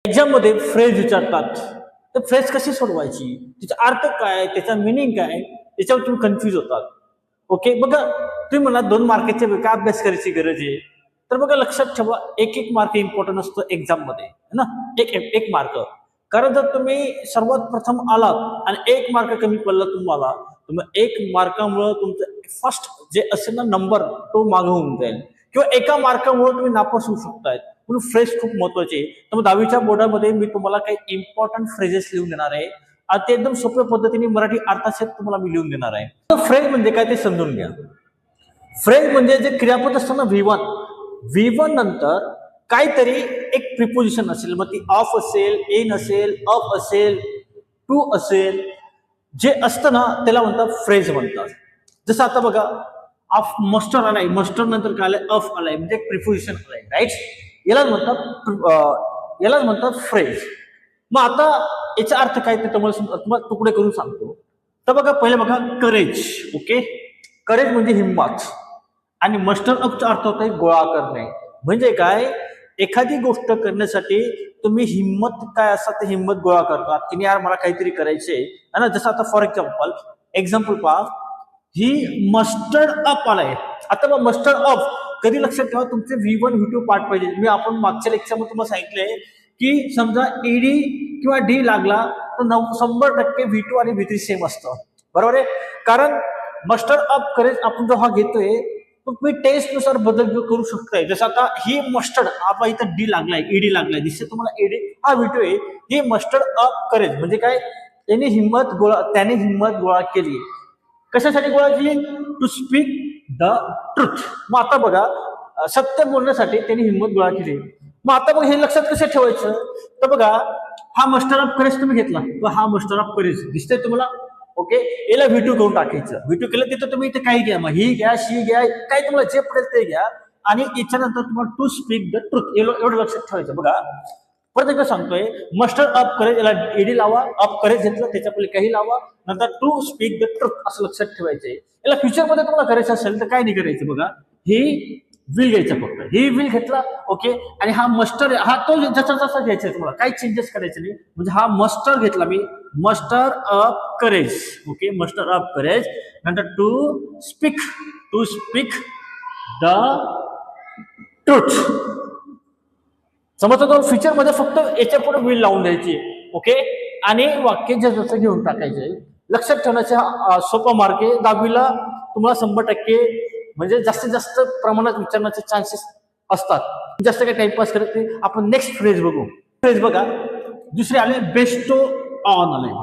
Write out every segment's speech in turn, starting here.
Exam मध्ये phrase विचारतात, तर फ्रेज कशी सोडवायची, तिचा अर्थ काय, त्याचा मिनिंग काय, त्याच्यावर तुम्ही कन्फ्युज होतात. ओके, बघा तुम्ही म्हणा 2 मार्काचे काय अभ्यास करायची गरज आहे. तर बघा लक्षात ठेवा, एक एक मार्क इम्पॉर्टंट असतो एक्झाम मध्ये, है ना. एक एक मार्क. कारण जर तुम्ही सर्वात प्रथम आलात आणि 1 मार्क कमी पडला तुम्हाला, तर मग 1 मार्कामुळे तुमचं फर्स्ट जे असेल ना नंबर, तो मागे होऊन जाईल, किंवा एका मार्कामुळे तुम्ही नापास होऊ शकताय. म्हणून फ्रेज खूप महत्वाचे. तर मग 10वीच्या बोर्डामध्ये मी तुम्हाला काही इम्पॉर्टंट फ्रेजेस लिहून देणार आहे आणि ते एकदम सोप्या पद्धतीने मराठी अर्थासहित तुम्हाला मी लिहून देणार आहे. तर फ्रेज म्हणजे काय ते समजून घ्या. फ्रेज म्हणजे जे क्रियापद असतं ना, V1 नंतर काहीतरी एक प्रिपोजिशन असेल, मग ती ऑफ असेल, इन असेल, अप असेल, टू असेल, जे असतं ना त्याला म्हणतात फ्रेज म्हणतात. जसं आता बघा, ऑफ मस्टर आलाय, मस्टर नंतर काय आलंय, ऑफ आलाय, म्हणजे एक प्रिपोजिशन आलाय, राईट. यालाच म्हणतात फ्रेज. मग आता याचा अर्थ काय ते तुम्हाला तुकडे करून सांगतो. तर बघा, पहिले बघा करेज. ओके, करेज म्हणजे हिंमत, आणि मस्टर अपचा अर्थ होता गोळा करणे. म्हणजे काय, एखादी गोष्ट करण्यासाठी तुम्ही हिंमत काय असतात ते हिंमत गोळा करतात की यार मला काहीतरी करायचंय, है ना. जसं आता फॉर एक्झाम्पल पहा, ही मस्टर्ड अप आलाय. आता मग मस्टर्ड अप कधी लक्षात ठेवा, तुमचे V1 V2 पार्ट पाहिजे. मी आपण मागच्या लेक्चरमध्ये तुम्हाला सांगितलंय की समजा ED किंवा D लागला तर 100% V2 आणि V3 सेम असतं, बरोबर आहे. कारण मस्टर्ड अप करेज आपण जो हा घेतोय, तुम्ही टेस्ट नुसार बदल करू शकताय. जसं आता ही मस्टर्ड, आता इथं D लागलाय, ED लागलाय, दिसते तुम्हाला ED, हा V2 आहे. ही मस्टर्ड अप करेज म्हणजे काय, त्याने हिंमत गोळा केली. कशासाठी गोळा केली, टू स्पीक द ट्रुथ. मग आता बघा, सत्य बोलण्यासाठी त्यांनी हिंमत गोळा केली. मग आता बघा हे लक्षात कसं ठेवायचं, तर बघा हा मस्टर ऑफ करेज तुम्ही घेतला, हा मस्टर ऑफ करेज दिसतंय तुम्हाला. ओके, याला V2 करून टाकायचं. V2 केलं तिथं तुम्ही इथे काही घ्या, मग ही घ्या, शी घ्या, काय तुम्हाला जे पडेल ते घ्या, आणि याच्यानंतर तुम्हाला टू स्पीक द ट्रुथ एवढं लक्षात ठेवायचं. बघा परत एकदा सांगतोय, मस्टर अप करेज, याला ED लावा, अप करेज घेतलं त्याच्या पहिले काही लावा, नंतर टू स्पीक द ट्रुथ असं लक्षात ठेवायचंय. याला फ्युचरमध्ये तुम्हाला करायचं असेल तर काय नाही करायचं. बघा, ही विल घ्यायचा, फक्त ही विल घेतला. ओके, आणि हा मस्टर, हा तो जसा जसा घ्यायचा तुम्हाला, काही चेंजेस करायचे नाही. म्हणजे हा मस्टर घेतला मी, muster up courage. Okay, muster up courage, नंतर टू स्पीक द ट्रुथ. समजतो तो, फ्युचर मध्ये फक्त याच्या पुढे विल लावून द्यायची. ओके, आणि वाक्य जसं घेऊन टाकायचे. लक्षात ठेवण्याचा सोपा मार्ग आहे. 10वीला तुम्हाला 100% म्हणजे जास्तीत जास्त प्रमाणात विचारण्याचे चान्सेस असतात. जास्त काही टाइमपास करत नाही. आपण नेक्स्ट फ्रेज बघू. फ्रेज बघा, दुसरे आले बेस्टो ऑन आले.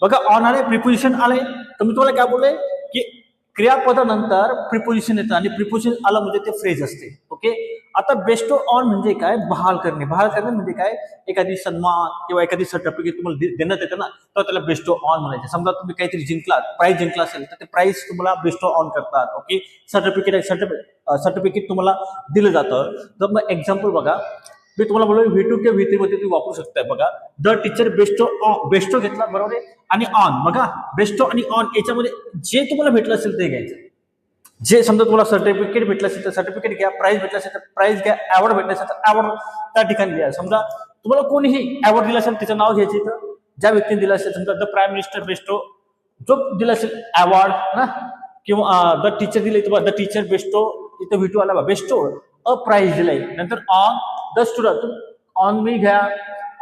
बघा ऑन आले, प्रिपोजिशन आले. तर मी तुम्हाला काय बोलले की क्रियापदानंतर प्रिपोजिशन येतं, आणि प्रिपोजिशन आलं म्हणजे ते फ्रेज असते. ओके, आता बेस्टो ऑन म्हणजे काय, बहाल करणे म्हणजे काय, एखादी सन्मान किंवा एखादी सर्टिफिकेट तुम्हाला देण्यात येतं ना, तर त्याला बेस्टो ऑन म्हणायचे. समजा तुम्ही काहीतरी प्राइज जिंकला असेल तर ते प्राइज तुम्हाला बेस्टो ऑन करतात. ओके, सर्टिफिकेट तुम्हाला दिलं जातं. तर मग एक्झाम्पल बघा, मी तुम्हाला बोललो V2 किंवा V3 मध्ये तुम्ही वापरू शकताय. बघा, द टीचर बेस्टो घेतला, बरोबर आहे, आणि ऑन. बघा, बेस्टो आणि ऑन याच्यामध्ये जे तुम्हाला भेटलं असेल ते घ्यायचं. जे समजा तुम्हाला सर्टिफिकेट भेटलं असेल तर सर्टिफिकेट घ्या, प्राइज भेटलं असेल तर प्राइज घ्या, अवॉर्ड भेटलं असेल तर अवॉर्ड त्या ठिकाणी घ्या. समजा तुम्हाला कोणीही अवॉर्ड दिला असेल त्याचं नाव घ्यायचं, तर ज्या व्यक्तीने दिलं असेल, समजा द प्राईम मिनिस्टर बेस्टो जो दिला असेल अवॉर्ड ना, किंवा द टीचर दिले, द टीचर बेस्टो, इथं V2 आला, बेस्टो अ प्राइज दिलाय. नंतर on the student, on me घ्या,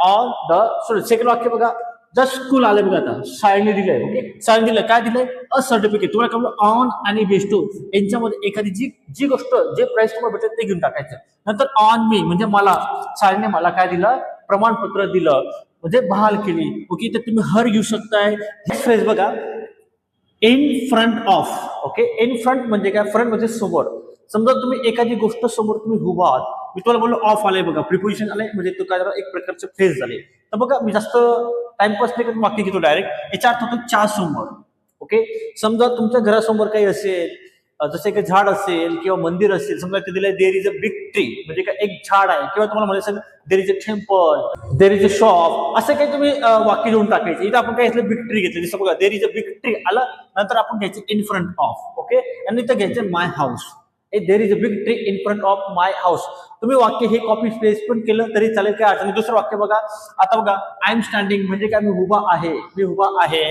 ऑन द स्टुडंट. सेकंड वाक्य बघा, द स्कूल आले बघा, आता शाळेने दिलंय. ओके, शाळेने दिलं, काय दिलंय, अ सर्टिफिकेट. तुम्हाला कळलं, ऑन आणि बेस्टो यांच्यामध्ये एखादी जी गोष्ट, जे प्राइस तुम्हाला भेटेल ते घेऊन टाकायचं. नंतर ऑन मी म्हणजे मला, शाळेने मला काय दिलं, प्रमाणपत्र दिलं, म्हणजे बहाल केली. ओके, तर तुम्ही हर घेऊ शकताय. नेक्स्ट फ्रेज बघा, in front of. Okay, in front म्हणजे काय, फ्रंट म्हणजे समोर. समजा तुम्ही एखादी गोष्ट समोर तुम्ही उभा आहात, मी तुम्हाला बोललो ऑफ आलाय, बघा प्रिपोजिशन आलंय, म्हणजे तो काय एक प्रकारचे फ्रेज झाले. तर बघा, मी जास्त टाइमपास नाही करत, वाक्य घेतो डायरेक्ट. याचा अर्थ होतो च्या समोर. ओके, समजा तुमच्या घरासमोर काही असेल, जसे काही झाड असेल किंवा मंदिर असेल, समजा ते दिलंय देर इज अ बिग ट्री, म्हणजे काय एक झाड आहे, किंवा तुम्हाला म्हणायचं देर is a temple, there is a shop, असं काही तुम्ही वाक्य देऊन टाकायचे. इथं आपण काय बिग ट्री घेतलं, जसं बघा देर इज अ बिग ट्री आलं, नंतर आपण घ्यायचं इन फ्रंट ऑफ. ओके, आणि इथं घ्यायचं my house. There is a big tree in front of my house. तुम्ही वाक्य हे कॉपी पेस्ट पण केलं तरी चालेल, काय अडचण. दुसरं वाक्य बघा. आता बघा, आय एम स्टँडिंग म्हणजे काय, मी उभा आहे. मी उभा आहे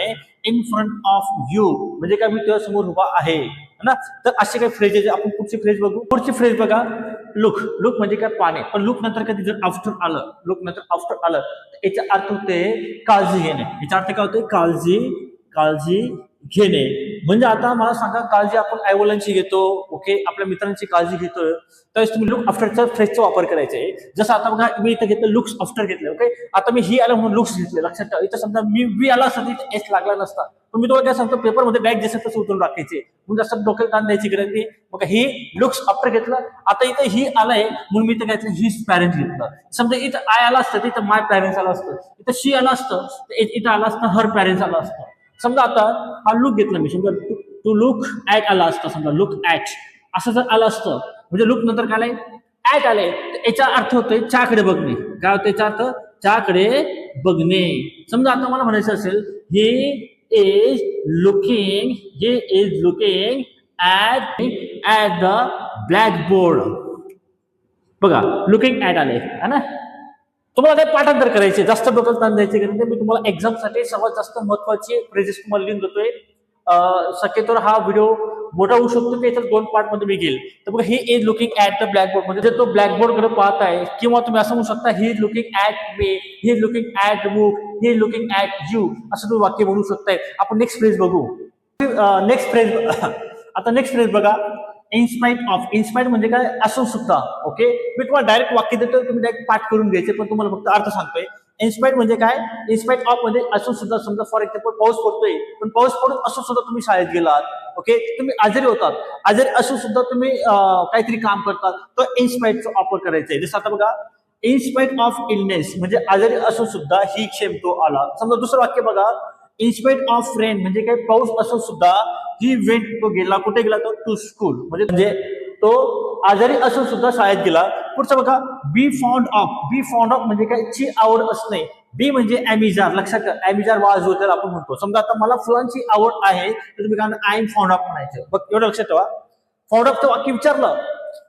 इन फ्रंट ऑफ यू म्हणजे काय, मी तुझ्या समोर उभा आहे ना. तर असे काही फ्रेजेस. आपण पुढची फ्रेज बघू. पुढची फ्रेज बघा, लुक. लुक म्हणजे काय, पाहणे. पण लुक नंतर कधी जर आफ्टर आलं, लुक नंतर आफ्टर आलं तर याचा अर्थ होते काळजी घेणे. याचा अर्थ काय होते, काळजी घेणे. म्हणजे आता मला सांगा, काळजी आपण आईवडिलांची घेतो, ओके, आपल्या मित्रांची काळजी घेतोय, त्यावेळेस तुम्ही लुक आफ्टरचा फ्रेजचा वापर करायचा आहे. जसं आता बघा, मी इथं घेतलं लुक्स आफ्टर घेतलं, ओके. आता मी ही आलं म्हणून लुक्स घेतले, लक्षात ठेवा. इथं समजा मी आला असता तिथे एस लागला नसता. पण मी तुम्हाला काय सांगतो, पेपरमध्ये बॅग जसं तसं उतरून टाकायचे, म्हणजे असं डोक्यात ताण द्यायची गरज नाही. मग ही लुक्स आफ्टर घेतलं. आता इथं ही आलाय म्हणून मी इथं घेतलं हिज पॅरेंट्स घेतलं. समजा इथं आय आला असतं, तिथं माय पॅरेंट्स आला असतं. इथं शी आला असतं, इथं आला असतं हर पॅरेंट्स आला असतं. समजा आता हा लुक घेतला मी, समजा टू लुक ऍट आला असता, समजा लुक ऍट असं जर आलं असतं, म्हणजे लुक नंतर काय ऍट आले, याचा अर्थ होतोय चाकडे बघणे. काय होतं याचा अर्थ, चाकडे बघणे. समजा आता मला म्हणायचं असेल, he is looking at the black board. बघा, लुकिंग ऍट आले है ना. तुम्हाला काही पाठांतर करायचे, जास्त डोक्यात ताण द्यायचे कारण मी तुम्हाला एक्झामसाठी सर्वात जास्त महत्वाची फ्रेजेस तुम्हाला लिहून देतोय. शक्यतो हा व्हिडिओ मोठा होऊ शकतो, की याच्यात 2 पार्ट मध्ये मी घेईल. तर बघा, he is looking at the blackboard म्हणजे तो ब्लॅकबोर्ड कडे पाहत आहे. किंवा तुम्ही असं म्हणू शकता, he is looking at me, he is looking at the book, he is looking at you, असं तुम्ही वाक्य म्हणू शकताय. आपण नेक्स्ट फ्रेज बघू. नेक्स्ट फ्रेज आता नेक्स्ट फ्रेज बघा, इन्स्पाइट ऑफ. इन्स्पाइट म्हणजे काय, असून सुद्धा, ओके. मी तुम्हाला डायरेक्ट वाक्य देतो, तुम्ही डायरेक्ट पाठ करून घ्यायचे, पण तुम्हाला फक्त अर्थ सांगतोय. इन्स्पाइट म्हणजे काय, इन्स्पाइट ऑफ म्हणजे असून सुद्धा. समजा फॉर एक्झाम्पल पाऊस पडतोय, पण पाऊस पडून असून सुद्धा तुम्ही शाळेत गेलात, ओके, तुम्ही आजारी होतात, आजारी असून सुद्धा तुम्ही काहीतरी काम करतात, तर इन्स्पाइटचा वापर करायचा आहे. जसं आता बघा, इन्स्पाइट ऑफ इलनेस म्हणजे आजारी असून सुद्धा ही क्षेम तो आला. समजा दुसरं वाक्य बघा, इन्स्पाइट ऑफ रेन म्हणजे काय, पाऊस असून सुद्धा ही वेंट, तो गेला, कुठे गेला तो, टू स्कूल म्हणजे तो आजारी असून सुद्धा शाळेत गेला. पुढचं बघा, be found of. Be found of म्हणजे काय, ची आवड असणे. बी म्हणजे ॲमिजार. लक्षात ठेवा, ॲमिजार वाजवतो आपण म्हणतो. समजा आता मला फुलांची आवड आहे, तर तुम्ही काय, आय एम फाउंड ऑफ म्हणायचं. बघ, एवढं लक्षात ठेवा. फाउंड ऑफचं वाक्य विचारलं,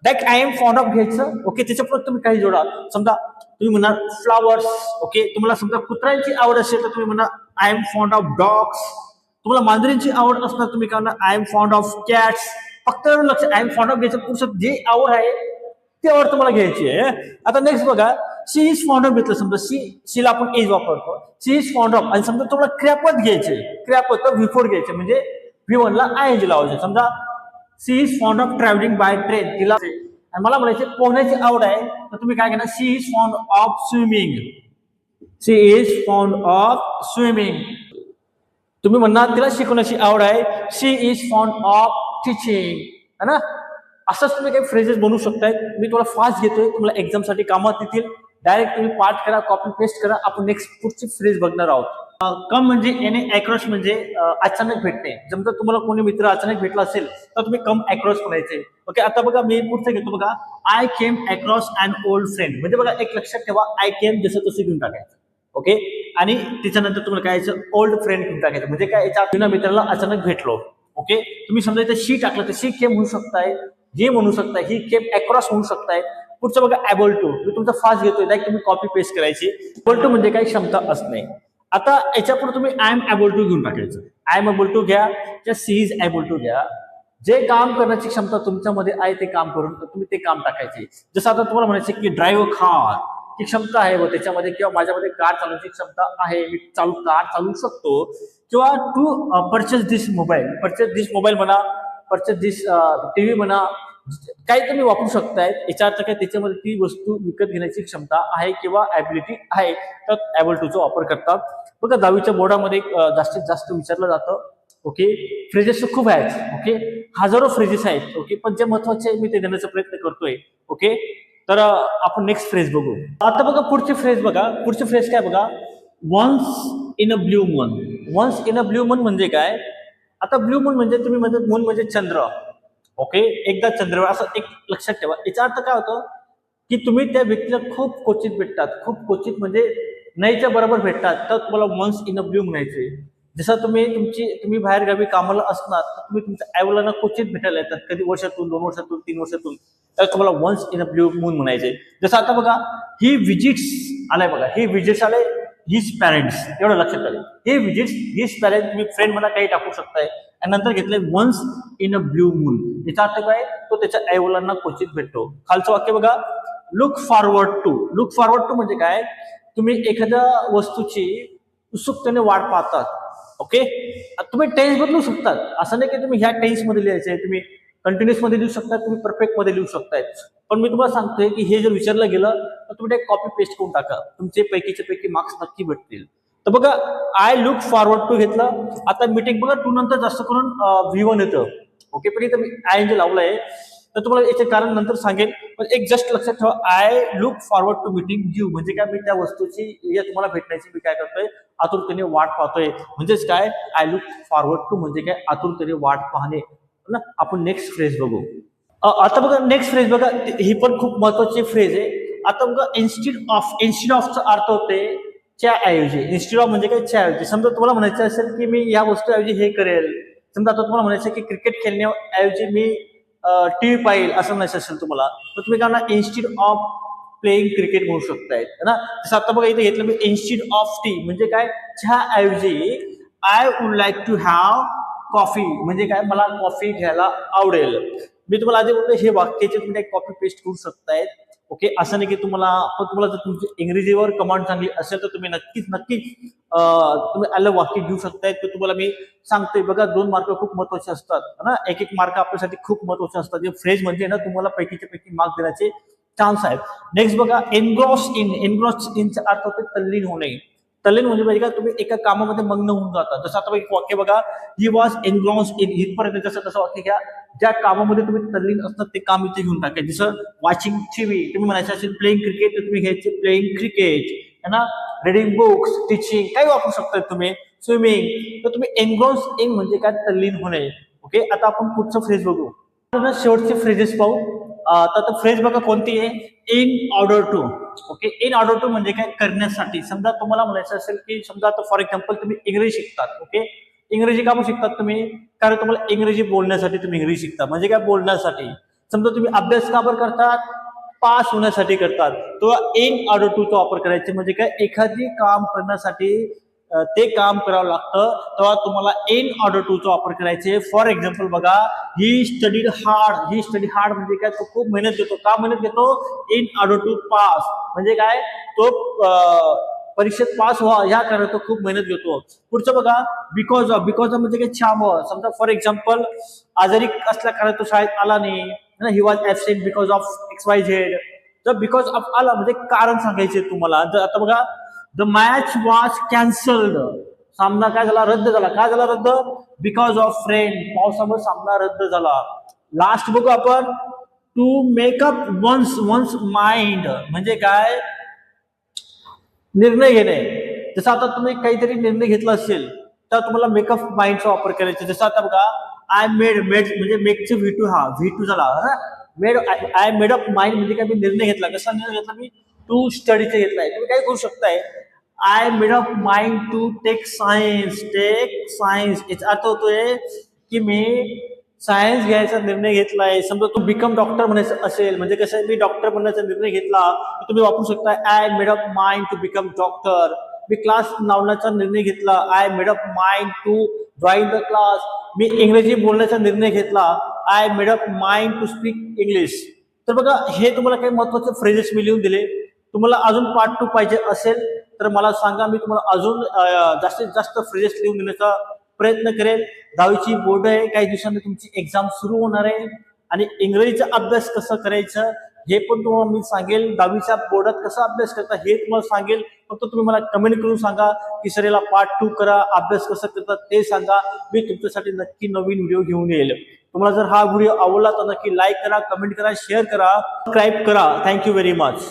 direct I am fond of घ्यायचं, ओके. त्याच्यापुढे तुम्ही काही जोडा. समजा तुम्ही म्हणा फ्लावर्स, ओके. तुम्हाला समजा कुत्र्यांची आवड असेल तर तुम्ही म्हणा I am fond of dogs. तुम्हाला मांजरींची आवड असणार, तुम्ही काय, I am fond of cats. फक्त लक्ष, आय एम फाउंड ऑफ घ्यायचं, पुरुषात जे आवड आहे ती आवड तुम्हाला घ्यायची आहे. आता नेक्स्ट बघा, शी इज फाउंड ऑफ घेतलं. समजा शीला आपण एज वापरतो, शी इज फाउंड ऑफ. आणि समजा तुम्हाला क्रियापद घ्यायचे, क्रियापद तर बिफोर घ्यायचे, म्हणजे V1 ला ING लावायचे. समजा she is found of travelling by train, तिला आणि मला म्हणायचे पोहण्याची आवड आहे, तर तुम्ही काय करणार, she is found of swimming. She is found of swimming. तुम्ही म्हणणार तिला शिकवण्याची आवड आहे, she is found of teaching, है ना. असंच तुम्ही काही फ्रेजेस बनवू शकताय. मी तुम्हाला फास्ट घेतोय, तुम्हाला एक्झामसाठी कामात येतील. डायरेक्ट तुम्ही पाठ करा, कॉपी पेस्ट करा. आपण नेक्स्ट पुढची फ्रेज बघणार आहोत. कम म्हणजे येणे, अक्रॉस म्हणजे अचानक भेटणे. समजा तुम्हाला कोणी मित्र अचानक भेटला असेल तर तुम्ही कम अक्रॉस म्हणायचे, ओके. आता बघा, मी पुढचं घेतो बघा, I came across an old friend म्हणजे बघा, एक लक्षात ठेवा, आय केम जसं तसं घेऊन टाकायचं, ओके. आणि त्याच्यानंतर तुम्हाला काय यायचं, ओल्ड फ्रेंड घेऊन टाकायचं. म्हणजे काय, याच्या जुन्या मित्राला अचानक भेटलो, ओके. तुम्ही समजा इथे शी टाकलं तर शी केम म्हणू शकताय, हे म्हणू शकताय, ही केम अक्रॉस म्हणू शकताय. पुढचं बघा, एबल टू. मी तुमचा फास्ट घेतोय, डायरेक्ट तुम्ही कॉपी पेस्ट करायची. एबल टू म्हणजे काय, क्षमता असणे. आता याच्यापुढे तुम्ही आय एम एबल टू घेऊन टाकायचं. आय एम एबल टू घ्या, त्या सी इज एबल टू घ्या. जे काम करण्याची क्षमता तुमच्यामध्ये आहे ते काम करून तुम्ही ते काम टाकायचे. जसं आता तुम्हाला म्हणायचं की ड्राईव्ह कार, ती क्षमता आहे व त्याच्यामध्ये, किंवा माझ्यामध्ये कार चालवण्याची क्षमता आहे, मी कार चालवू शकतो. किंवा टू परचेस दिस मोबाईल म्हणा, परचेस दिस टीव्ही म्हणा, काही तुम्ही वापरू शकताय. याचा अर्थ काय, त्याच्यामध्ये ती वस्तू विकत घेण्याची क्षमता आहे किंवा ॲबिलिटी आहे, तर एबल टूचा वापर करतात. बघा, 10वीच्या बोर्डामध्ये जास्तीत जास्त विचारलं जातं, ओके. फ्रेजेस खूप आहेत, ओके, हजारो फ्रेजेस आहेत, ओके. पण जे महत्वाचे आहे मी ते देण्याचा प्रयत्न करतोय, ओके. तर आपण नेक्स्ट फ्रेज बघू. आता बघा, पुढची फ्रेज बघा. पुढची फ्रेज काय बघा, once in a blue moon. Once in a blue moon म्हणजे काय, आता ब्ल्यू मून म्हणजे तुम्ही म्हणता, मून म्हणजे चंद्र, ओके. एकदा चंद्र, असं एक लक्षात ठेवा. याचा अर्थ काय होतं की तुम्ही त्या व्यक्तीला खूप क्वचित भेटतात, खूप क्वचित म्हणजे नाहीच्या बरोबर भेटतात, तर तुम्हाला वन्स इन अ ब्ल्यू म्हणायचे. जसं तुम्ही बाहेर गावी कामाला असणार तर तुम्ही तुमच्या आईवडिलांना क्वचित भेटायला येतात, कधी वर्षातून, 2 वर्षातून, 3 वर्षातून. तर तुम्हाला once in a blue moon म्हणायचे. जसं आता बघा, ही विजिट्स आलाय बघा, ही विजिट्स आले हिज पॅरेंट्स, एवढं लक्षात आले. हे विजिट्स हिज पॅरेंट्स, तुम्ही फ्रेंड मला काही टाकू शकताय. आणि नंतर घेतलंय once in a blue moon. याचा अर्थ काय, तो त्याच्या आईवडिलांना क्वचित भेटतो. खालचं वाक्य बघा, look forward to. Look forward to म्हणजे काय, तुम्ही एखाद्या वस्तूची उत्सुकतेने वाट पाहतात. ओके, तुम्ही टेन्स बदलू शकतात. असं नाही की तुम्ही ह्या टेन्स मध्ये लिहायचंय, तुम्ही कंटिन्युअस मध्ये लिहू शकता, तुम्ही परफेक्ट मध्ये लिहू शकताय. पण मी तुम्हाला सांगतोय की हे जर विचारलं गेलं तर तुम्ही ते कॉपी पेस्ट करून टाका, तुमचे पैकीचे पैकी मार्क्स नक्की भेटतील. तर बघा, आय लुक फॉरवर्ड टू घेतलं. आता मीटिंग बघा, टू नंतर जास्त करून V1 येतं. ओके, पण इथं मी आय जे लावलंय, तर तुम्हाला याचे कारण नंतर सांगेल. पण एक जस्ट लक्षात ठेवा, I look forward to meeting you म्हणजे काय, मी त्या वस्तूची या तुम्हाला भेटण्याची मी काय करतोय, आतुरतेने वाट पाहतोय. म्हणजेच काय, आय लुक फॉरवर्ड टू म्हणजे काय, आतुरतेने वाट पाहणे ना. आपण नेक्स्ट फ्रेज बघू. आता बघा, नेक्स्ट फ्रेज बघा, ही पण खूप महत्वाची फ्रेज आहे. आता बघा, इन्स्टिड ऑफचा अर्थ होते च्या ऐवजी. इन्स्टिड ऑफ म्हणजे काय, च्या ऐवजी. समजा तुम्हाला म्हणायचं असेल की मी या वस्तूऐवजी हे करेल. समजा आता तुम्हाला म्हणायचं की क्रिकेट खेळण्याऐवजी मी टीव्ही पाहिल, असं म्हणायचं असेल तुम्हाला, तर तुम्ही काय ना, इन्स्टिड ऑफ प्लेइंग क्रिकेट म्हणू शकताय ना. जसं आता बघा, इथे घेतलं मी इन्स्टिड ऑफ टी म्हणजे काय, च्या ऐवजी I would like to have coffee म्हणजे काय, मला कॉफी घ्यायला आवडेल. मी तुम्हाला आधी बोलतो, हे वाक्याचे तुम्ही कॉपी पेस्ट करू शकताय. ओके, असं नाही की तुम्हाला जर तुमची इंग्रजीवर कमांड चांगली असेल तर तुम्ही नक्कीच तुम्ही आलं वाक्य घेऊ शकताय. तर तुम्हाला मी सांगतोय बघा, 2 मार्क खूप महत्वाचे असतात ना, एक मार्क आपल्यासाठी खूप महत्वाचे असतात. हे फ्रेज म्हणजे ना, तुम्हाला पैकीच्या पैकी मार्क देण्याचे चान्स आहेत. नेक्स्ट बघा, एनग्रॉस इनचा अर्थ होते तल्लीन होणे. तल्लीन म्हणजे काय, तुम्ही एका कामामध्ये मग्न होऊन जाता. जसं आता एक वाक्य बघा, ही वॉज एनग्रॉस इन, इथपर्यंत जसं वाक्य घ्या, ज्या कामामध्ये तुम्ही तल्लीन असतात ते काम इथे घेऊन टाका. जसं वॉचिंग टीव्ही, तुम्ही म्हणायचं असेल प्लेइंग क्रिकेट, तर तुम्ही घ्यायचे प्लेइंग क्रिकेट है ना. रिडिंग बुक्स, टीचिंग, काही वापरू शकता तुम्ही. स्विमिंग, तर तुम्ही एनग्रॉस इन म्हणजे काय, तल्लीन होणे. ओके, आता आपण पुढचं फ्रेज बघू. शेवटचे फ्रेजेस पाहू. तर फ्रेज बघा कोणती आहे, in order to. Okay, in order to म्हणजे काय, करण्यासाठी. समजा तुम्हाला म्हणायचं असेल की, समजा आता फॉर एक्झाम्पल तुम्ही इंग्रजी शिकतात. ओके, इंग्रजी का शिकतात तुम्ही, कारण तुम्हाला इंग्रजी बोलण्यासाठी तुम्ही इंग्रजी शिकता. म्हणजे काय, बोलण्यासाठी. समजा तुम्ही अभ्यास का बरं करतात, पास होण्यासाठी करतात. तो इन ऑर्डर टूचा वापर करायचे. म्हणजे काय, एखादी काम करण्यासाठी ते काम करावं लागतं, तेव्हा तुम्हाला इन ऑर्डर टूचा वापर करायचे. फॉर एक्झाम्पल बघा, ही स्टडीड हार्ड म्हणजे काय, तो खूप मेहनत घेतो. का मेहनत घेतो, इन ऑर्डर टू पास म्हणजे काय, तो परीक्षेत पास व्हा ह्या कारण तो खूप मेहनत घेतो. पुढचं बघा, बिकॉज ऑफ म्हणजे काय, छांबव. समजा फॉर एक्झाम्पल आजारी असल्या कारण तो शाळेत आला नाही, he was absent because of XYZ. तर बिकॉज ऑफ आला म्हणजे कारण सांगायचे तुम्हाला. जर आता बघा, द मॅच वॉज कॅन्सल्ड, सामना काय झाला, रद्द झाला. काय झाला रद्द, बिकॉज ऑफ रेन, पावसामुळे सामना रद्द झाला. लास्ट बघू आपण, टू मेकअप वन्स माइंड म्हणजे काय, निर्णय घेणे. जसं आता तुम्ही काहीतरी निर्णय घेतला असेल तर तुम्हाला मेकअप माइंडचा वापर करायचा. जसं आता बघा, आय मेड म्हणजे मेकचे V2 झाला. आय मेड अप माइंड म्हणजे काय, मी निर्णय घेतला. कसा निर्णय घेतला मी, टू स्टडीचा घेतलाय. तुम्ही काय करू शकताय, I made up mind to take science. याचा अर्थ होतोय की मी सायन्स घ्यायचा निर्णय घेतलाय. समजा तू बिकम डॉक्टर म्हणायचं असेल, म्हणजे कसं, मी डॉक्टर बनण्याचा निर्णय घेतला, तर तुम्ही वापरू शकता I made up mind to become doctor. मी क्लास लावण्याचा निर्णय घेतला, I made up mind to join the class. मी इंग्रजी बोलण्याचा निर्णय घेतला, I made up mind to speak English. तर बघा, हे तुम्हाला काही महत्वाचे फ्रेजेस मी लिहून दिले. तुम्हाला अजून पार्ट 2 पाहिजे असेल तर मला सांगा, मी तुम्हाला अजून जास्तीत जास्त फ्रेजेस लिहून देण्याचा प्रयत्न करेल. 10वीची बोर्ड आहे, काही दिवसांनी तुमची एक्झाम सुरू होणार आहे आणि इंग्रजीचा अभ्यास कसं करायचं हे पण तुम्हाला मी सांगेल. 10वीच्या बोर्डात कसा अभ्यास करता हे तुम्हाला सांगेल. फक्त तुम्ही मला कमेंट करून सांगा की सर याला पार्ट 2 करा, अभ्यास कसं करतात ते सांगा. मी तुमच्यासाठी नक्की नवीन व्हिडिओ घेऊन येईल. तुम्हाला जर हा व्हिडिओ आवडला तर नक्की लाईक करा, कमेंट करा, शेअर करा, सबस्क्राईब करा. Thank you very much.